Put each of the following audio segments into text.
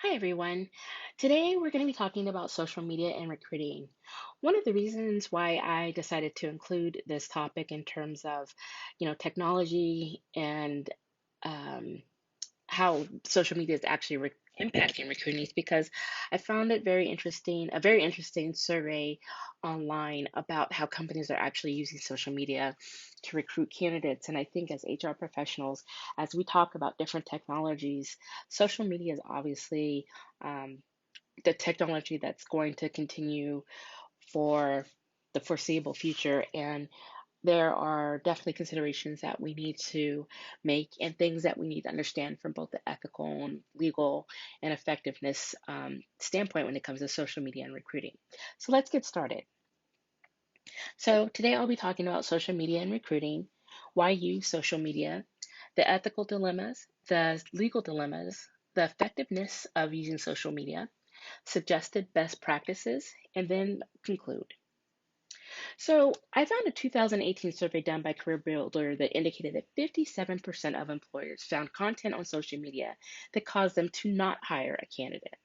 Hi, everyone. Today we're going to be talking about social media and recruiting. One of the reasons why I decided to include this topic in terms of, technology and um, how social media is actually impacting recruiting is because I found it very interesting, a very interesting survey online about how companies are actually using social media to recruit candidates. And I think as HR professionals, as we talk about different technologies, social media is obviously um, the technology that's going to continue for the foreseeable future. And there are definitely considerations that we need to make and things that we need to understand from both the ethical and legal and effectiveness standpoint when it comes to social media and recruiting. So let's get started. So today I'll be talking about social media and recruiting, why use social media, the ethical dilemmas, the legal dilemmas, the effectiveness of using social media, suggested best practices, and then conclude. So, I found a 2018 survey done by CareerBuilder that indicated that 57% of employers found content on social media that caused them to not hire a candidate.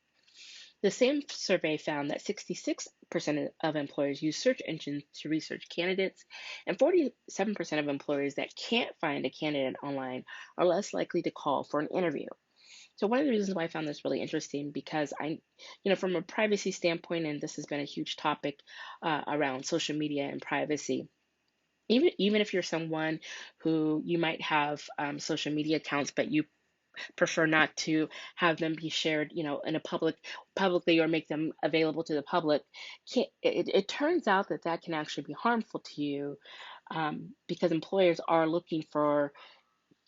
The same survey found that 66% of employers use search engines to research candidates, and 47% of employers that can't find a candidate online are less likely to call for an interview. So one of the reasons why I found this really interesting because from a privacy standpoint, and this has been a huge topic around social media and privacy. Even if you're someone who you might have social media accounts, but you prefer not to have them be shared, in a publicly or make them available to the public, it turns out that that can actually be harmful to you because employers are looking for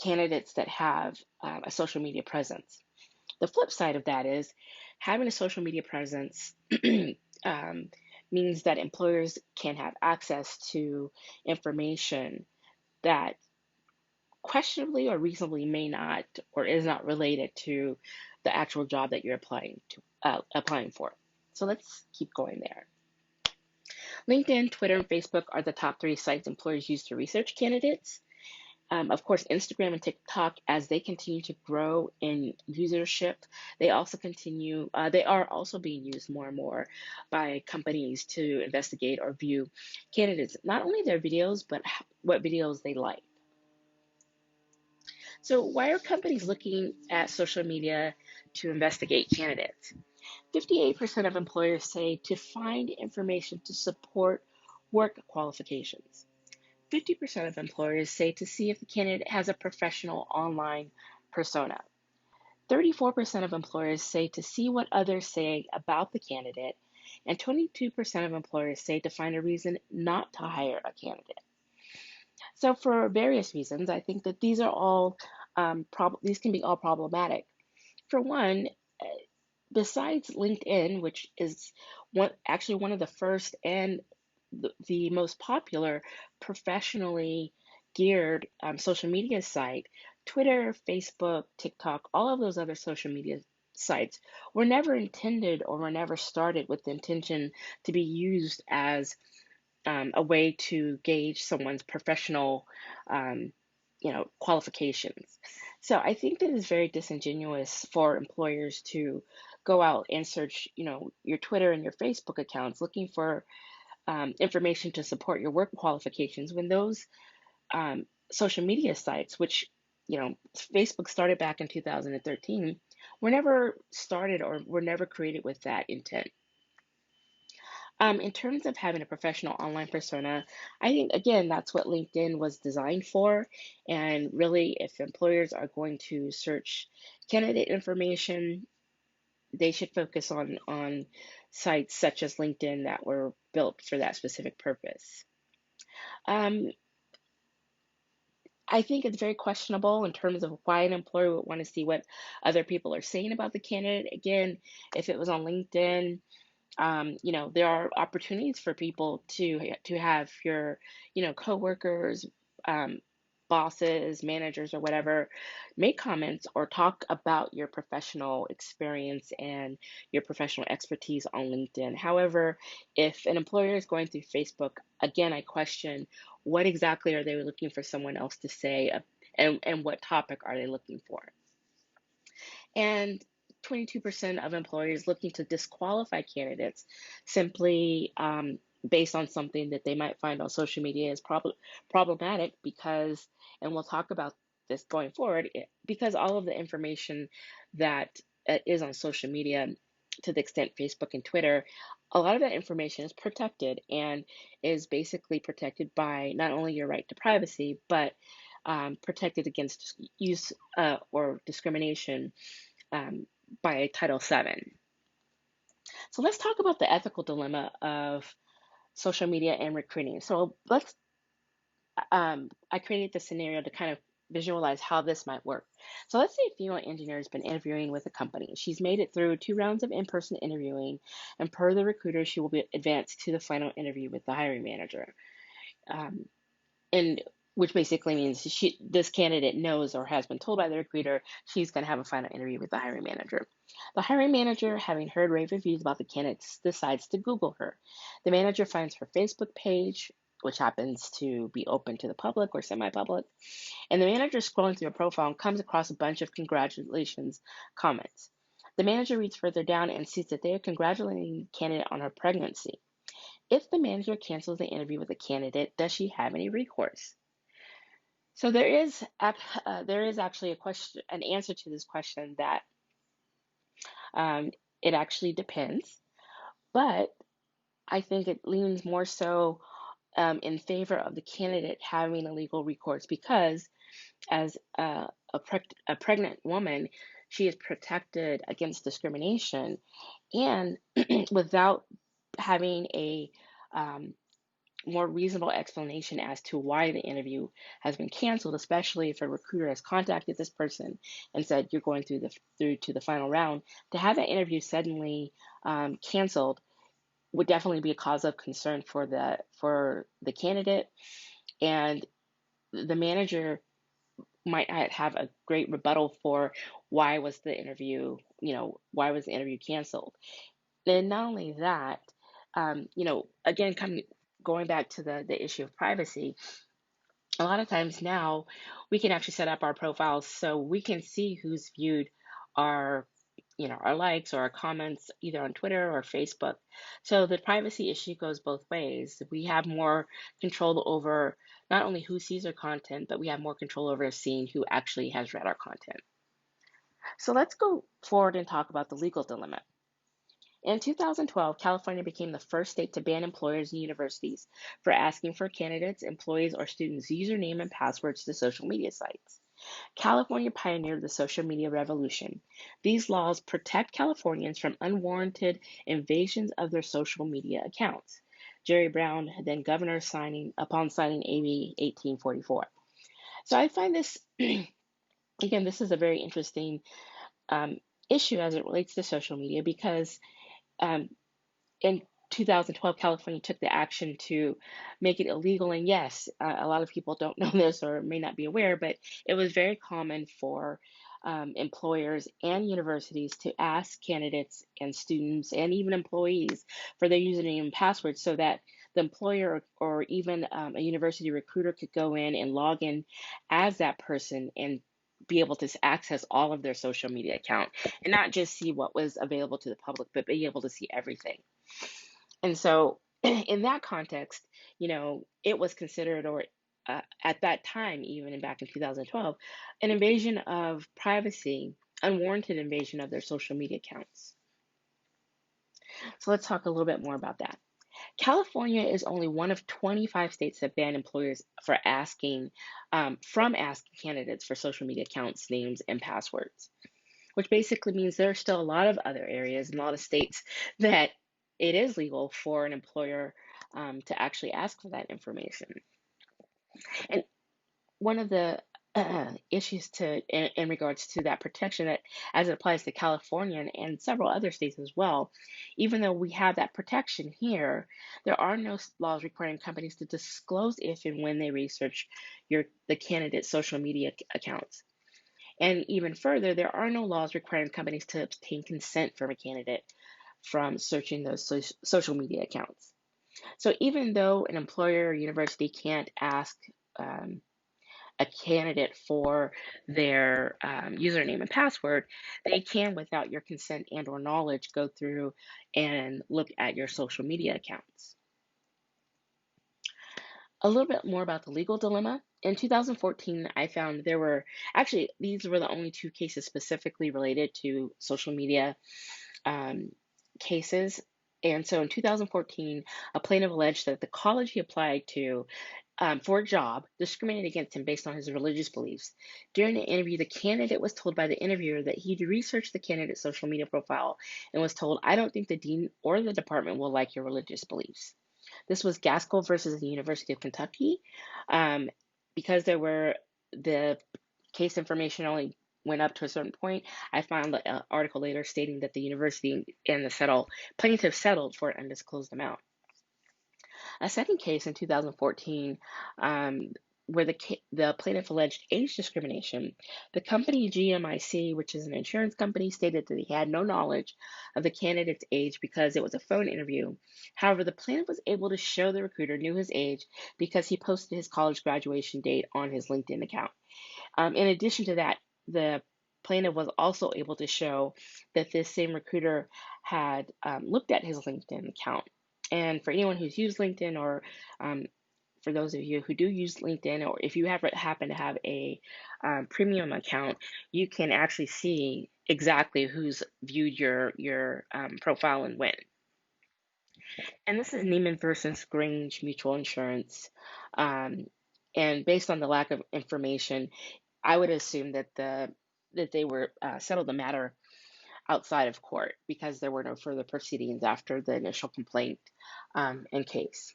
candidates that have a social media presence. The flip side of that is having a social media presence um, means that employers can have access to information that questionably or reasonably may not or is not related to the actual job that you're applying for. So let's keep going there. LinkedIn, Twitter, and Facebook are the top three sites employers use to research candidates. Of course, Instagram and TikTok, as they continue to grow in usership, they are also being used more and more by companies to investigate or view candidates, not only their videos, but what videos they like. So, why are companies looking at social media to investigate candidates? 58% of employers say to find information to support work qualifications. 50% of employers say to see if the candidate has a professional online persona. 34% of employers say to see what others say about the candidate. And 22% of employers say to find a reason not to hire a candidate. So, for various reasons, I think that these can be all problematic. For one, uh, besides LinkedIn, which is one of the first and the most popular professionally geared social media site, Twitter, Facebook, TikTok, all of those other social media sites were never intended or were never started with the intention to be used as a way to gauge someone's professional, um, qualifications. So I think that it's very disingenuous for employers to go out and search, your Twitter and your Facebook accounts looking for information to support your work qualifications when those social media sites, which Facebook started back in 2013, were never started or were never created with that intent. In terms of having a professional online persona, I think again that's what LinkedIn was designed for. And really, if employers are going to search candidate information, they should focus on sites such as LinkedIn that were built for that specific purpose. Um, I think it's very questionable in terms of why an employer would want to see what other people are saying about the candidate. Again, if it was on LinkedIn, there are opportunities for people to have your, coworkers, um, bosses, managers, or whatever, make comments or talk about your professional experience and your professional expertise on LinkedIn. However, if an employer is going through Facebook, again, I question what exactly are they looking for someone else to say, and what topic are they looking for? And 22% of employers looking to disqualify candidates simply based on something that they might find on social media is problematic because, and we'll talk about this going forward, because all of the information that is on social media, to the extent Facebook and Twitter, a lot of that information is protected and is basically protected by not only your right to privacy, but protected against use or discrimination um, by Title VII. So let's talk about the ethical dilemma of social media and recruiting. So I created the scenario to kind of visualize how this might work. So let's say a female engineer has been interviewing with a company. She's made it through 2 rounds of in-person interviewing, and per the recruiter, she will be advanced to the final interview with the hiring manager. Um, and which basically means this candidate knows or has been told by the recruiter she's going to have a final interview with the hiring manager. The hiring manager, having heard rave reviews about the candidate, decides to Google her. The manager finds her Facebook page, which happens to be open to the public or semi-public, and the manager scrolling through her profile and comes across a bunch of congratulations comments. The manager reads further down and sees that they are congratulating the candidate on her pregnancy. If the manager cancels the interview with the candidate, does she have any recourse? So there is actually an answer to this question that um, it actually depends, but I think it leans more so in favor of the candidate having a legal recourse because as a pregnant woman, she is protected against discrimination and without having a um, more reasonable explanation as to why the interview has been canceled, especially if a recruiter has contacted this person and said you're going through to the final round. To have that interview suddenly canceled would definitely be a cause of concern for the candidate, and the manager might not have a great rebuttal for why was the interview canceled. And not only that, again, going back to the issue of privacy, a lot of times now we can actually set up our profiles so we can see who's viewed our our likes or our comments either on Twitter or Facebook. So the privacy issue goes both ways. We have more control over not only who sees our content, but we have more control over seeing who actually has read our content. So let's go forward and talk about the legal dilemma. In 2012, California became the first state to ban employers and universities for asking for candidates, employees, or students' username and passwords to social media sites. California pioneered the social media revolution. These laws protect Californians from unwarranted invasions of their social media accounts. Jerry Brown, then governor, signing AB 1844. So I find this, again, this is a very interesting um, issue as it relates to social media because um, in 2012, California took the action to make it illegal. And yes, a lot of people don't know this or may not be aware, but it was very common for employers and universities to ask candidates and students and even employees for their username and password so that the employer or even a university recruiter could go in and log in as that person and be able to access all of their social media account and not just see what was available to the public, but be able to see everything. And so, in that context, it was considered, or at that time, even back in 2012, an invasion of privacy, unwarranted invasion of their social media accounts. So, let's talk a little bit more about that. California is only one of 25 states that ban employers from asking candidates for social media accounts, names, and passwords, which basically means there are still a lot of other areas and a lot of states that it is legal for an employer to actually ask for that information. And one of the issues in regards to that protection, that as it applies to California and several other states as well, even though we have that protection here, there are no laws requiring companies to disclose if and when they research the candidate's social media accounts. And even further, there are no laws requiring companies to obtain consent from a candidate from searching those social media accounts. So even though an employer or university can't ask a candidate for their username and password, they can, without your consent and or knowledge, go through and look at your social media accounts. A little bit more about the legal dilemma. In 2014, I found there were actually, these were the only two cases specifically related to social media um, cases. And so in 2014, a plaintiff alleged that the college he applied to for a job discriminated against him based on his religious beliefs. During the interview, the candidate was told by the interviewer that he'd researched the candidate's social media profile and was told, "I don't think the dean or the department will like your religious beliefs." This was Gaskell versus the University of Kentucky. Um, because the case information only went up to a certain point, I found an article later stating that the university and the plaintiff settled for an undisclosed amount. A second case in 2014, um, where the plaintiff alleged age discrimination, the company GMIC, which is an insurance company, stated that he had no knowledge of the candidate's age because it was a phone interview. However, the plaintiff was able to show the recruiter knew his age because he posted his college graduation date on his LinkedIn account. In addition to that, the plaintiff was also able to show that this same recruiter had looked at his LinkedIn account. And for anyone who's used LinkedIn, or um, for those of you who do use LinkedIn, or if you happen to have a premium account, you can actually see exactly who's viewed your profile and when. And this is Neiman versus Grange Mutual Insurance. Um, and based on the lack of information, I would assume that they were settled the matter outside of court because there were no further proceedings after the initial complaint and case.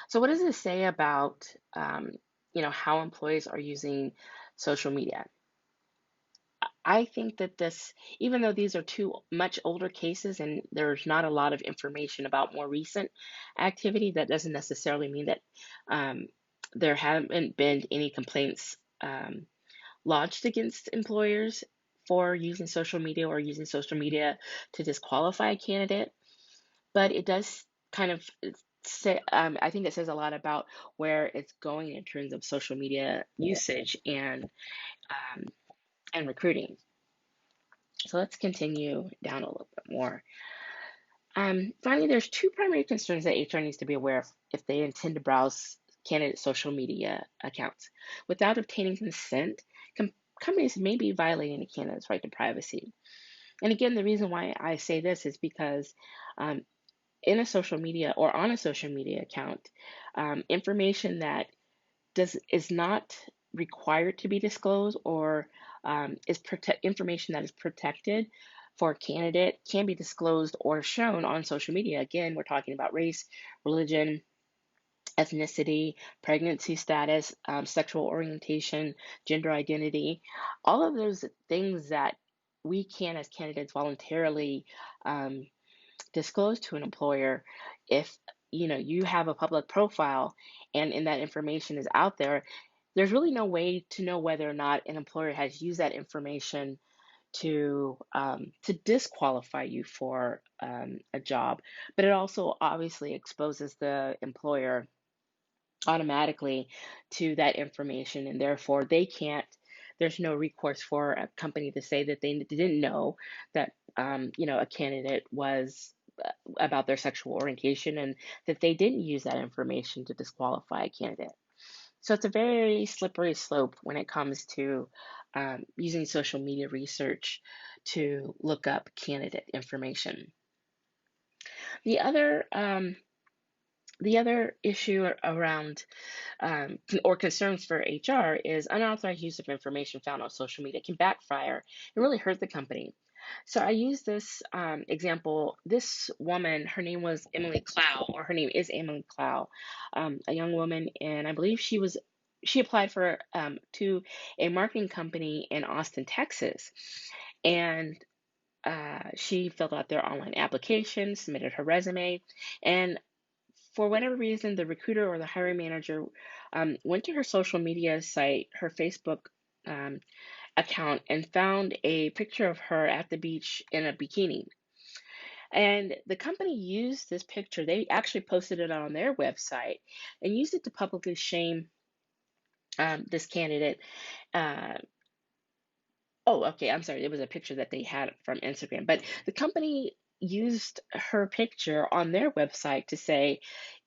So, what does this say about how employees are using social media? I think that this, even though these are two much older cases and there's not a lot of information about more recent activity, that doesn't necessarily mean that um, there haven't been any complaints lodged against employers for using social media or using social media to disqualify a candidate. But it does kind of say, I think it says a lot about where it's going in terms of social media usage um, and recruiting. So let's continue down a little bit more. Finally, there's two primary concerns that HR needs to be aware of if they intend to browse candidate social media accounts. Without obtaining consent, companies may be violating a candidate's right to privacy. And again, the reason why I say this is because um, in a social media or on a social media account, information that is not required to be disclosed, or information that is protected for a candidate, can be disclosed or shown on social media. Again, we're talking about race, religion, ethnicity, pregnancy status, sexual orientation, gender identity, all of those things that we can, as candidates, voluntarily um, disclose to an employer. If you have a public profile and that information is out there, there's really no way to know whether or not an employer has used that information to disqualify you for a job. But it also obviously exposes the employer automatically to that information, and therefore they can't. There's no recourse for a company to say that they didn't know that a candidate was about their sexual orientation, and that they didn't use that information to disqualify a candidate. So it's a very slippery slope when it comes to using social media research to look up candidate information. The other issue around or concerns for HR is unauthorized use of information found on social media can backfire and really hurt the company. So I use this example. This woman, her name was Emily Clow, or her name is Emily Clow, a young woman, and I believe she applied for to a marketing company in Austin, Texas, and she filled out their online application, submitted her resume, and for whatever reason, the recruiter or the hiring manager went to her social media site, her Facebook um, account, and found a picture of her at the beach in a bikini. And the company used this picture, they actually posted it on their website and used it to publicly shame this candidate. Uh, oh, okay, I'm sorry. It was a picture that they had from Instagram, but the company used her picture on their website to say,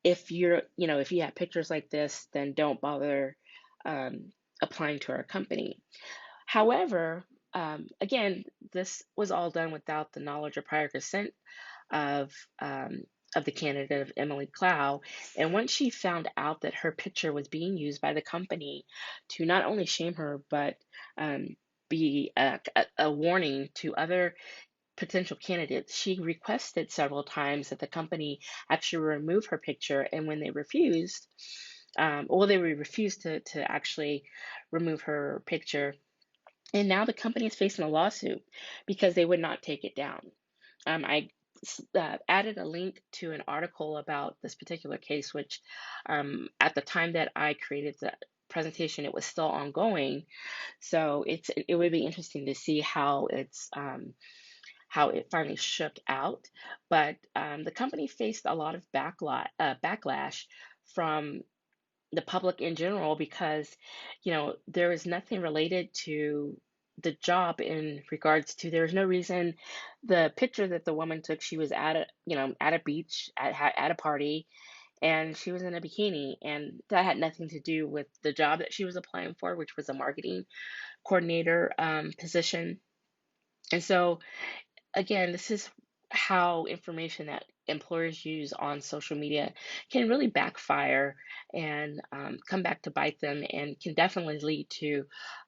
if if you have pictures like this, then don't bother um, applying to our company. However, again, this was all done without the knowledge or prior consent of um, of the candidate of Emily Clow. And once she found out that her picture was being used by the company to not only shame her, but um, be a warning to other potential candidates, she requested several times that the company actually remove her picture. And when they refused, they refused to actually remove her picture. And now the company is facing a lawsuit because they would not take it down. I added a link to an article about this particular case, which at the time that I created the presentation, it was still ongoing. So it would be interesting to see how it finally shook out. But the company faced a lot of backlash from the public in general because there is nothing related to the job in regards to there's no reason. The picture that the woman took, she was at a beach at a party, and she was in a bikini, and that had nothing to do with the job that she was applying for, which was a marketing coordinator position. And so again, this is how information that employers use on social media can really backfire and come back to bite them, and can definitely lead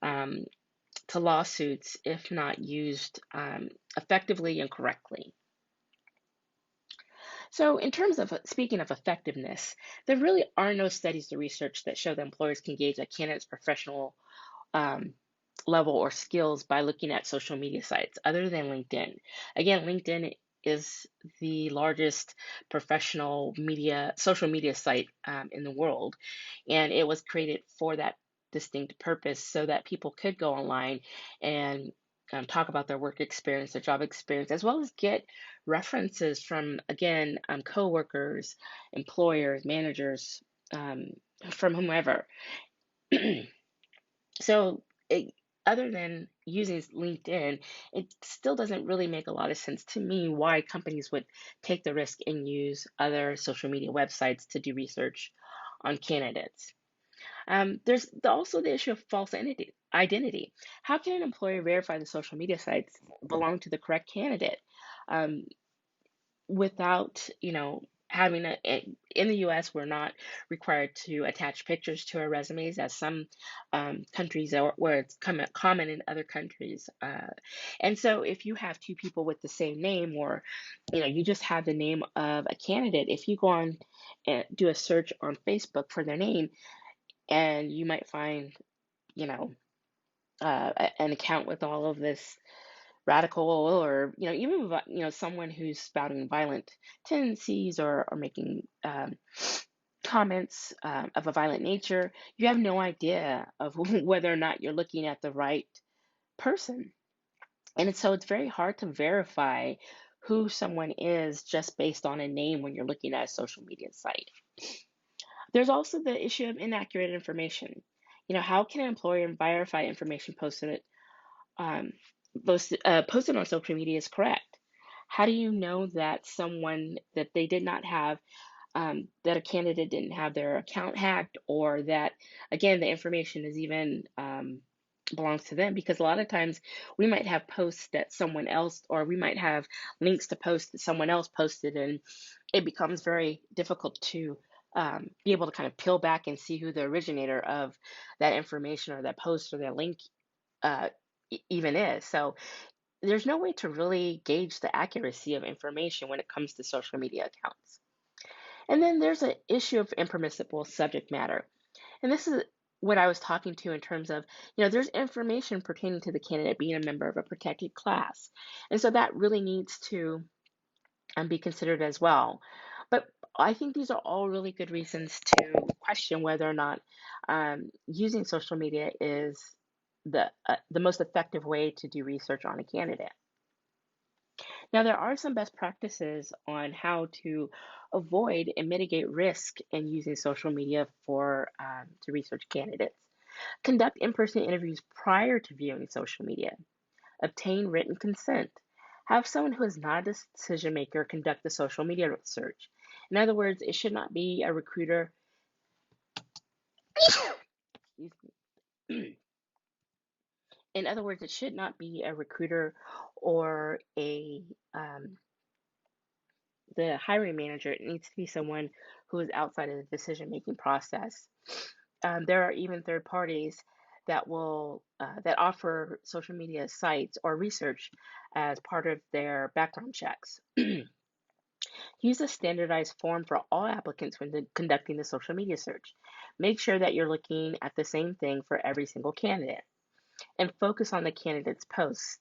um, to lawsuits if not used effectively and correctly. So, in terms of speaking of effectiveness, there really are no studies or research that show that employers can gauge a candidate's professional um, level or skills by looking at social media sites other than LinkedIn. Again, LinkedIn is the largest professional social media site in the world, and it was created for that distinct purpose so that people could go online and talk about their work experience, their job experience, as well as get references from, again, coworkers, employers, managers, um, from whomever. So, other than using LinkedIn, it still doesn't really make a lot of sense to me why companies would take the risk and use other social media websites to do research on candidates. There's also the issue of false identity. How can an employer verify the social media sites belong to the correct candidate? Um, Without, having in the US, we're not required to attach pictures to our resumes, as some countries are, where it's common in other countries. And so, if you have two people with the same name, or you just have the name of a candidate, if you go on and do a search on Facebook for their name, and you might find, you know, an account with all of this radical, or even someone who's spouting violent tendencies, or making comments of a violent nature, you have no idea of whether or not you're looking at the right person. So it's very hard to verify who someone is just based on a name when you're looking at a social media site. There's also the issue of inaccurate information. How can an employer verify information um, posted on social media is correct? How do you know that they did not have, that a candidate didn't have their account hacked, or that, again, the information is even belongs to them? Because a lot of times we might have posts that someone else, or we might have links to posts that someone else posted, and it becomes very difficult to be able to kind of peel back and see who the originator of that information, or that post, or that link uh, even is. So there's no way to really gauge the accuracy of information when it comes to social media accounts. And then there's an issue of impermissible subject matter. And this is what I was talking to in terms of, there's information pertaining to the candidate being a member of a protected class. And so that really needs to be considered as well. But I think these are all really good reasons to question whether or not using social media is the most effective way to do research on a candidate. Now, there are some best practices on how to avoid and mitigate risk in using social media to research candidates. Conduct in-person interviews prior to viewing social media. Obtain written consent. Have someone who is not a decision maker conduct the social media search. In other words, it should not be a recruiter. Excuse me. In other words, it should not be a recruiter or a the hiring manager. It needs to be someone who is outside of the decision making process. There are even third parties that offer social media sites or research as part of their background checks. Use a standardized form for all applicants when conducting the social media search. Make sure that you're looking at the same thing for every single candidate and focus on the candidate's posts.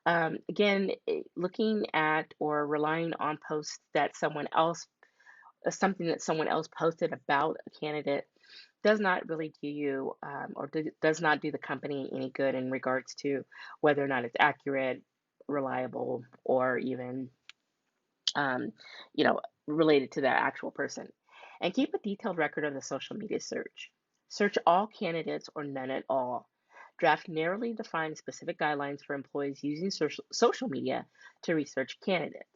Again, looking at or relying on posts that something that someone else posted about a candidate does not really do you does not do the company any good in regards to whether or not it's accurate, reliable, or even um, related to that actual person. And keep a detailed record of the social media search. Search all candidates or none at all. Draft narrowly defined specific guidelines for employees using social media to research candidates.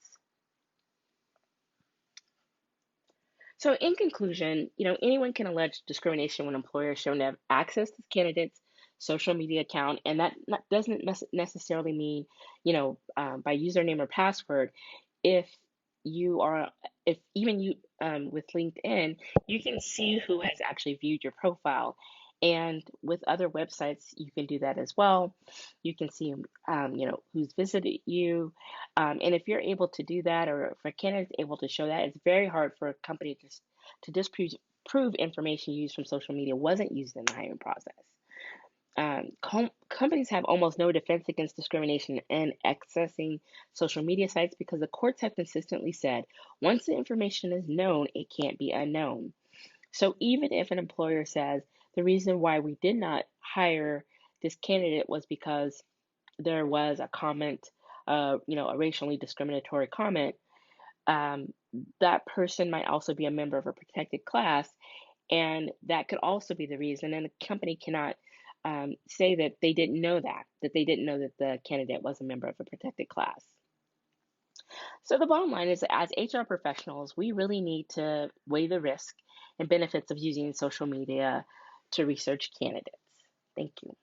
So, in conclusion, anyone can allege discrimination when employers shown to have access to candidates' social media account, and that doesn't necessarily mean, by username or password. If you are, if even you with LinkedIn, you can see who has actually viewed your profile, and with other websites, you can do that as well. You can see, who's visited you, and if you're able to do that, or if a candidate is able to show that, it's very hard for a company to disprove prove information used from social media wasn't used in the hiring process. Companies have almost no defense against discrimination in accessing social media sites because the courts have consistently said once the information is known, it can't be unknown. So even if an employer says the reason why we did not hire this candidate was because there was a comment, a racially discriminatory comment, um, that person might also be a member of a protected class, and that could also be the reason. And the company cannot say that they didn't know that they didn't know that the candidate was a member of a protected class. So the bottom line is, as HR professionals, we really need to weigh the risk and benefits of using social media to research candidates. Thank you.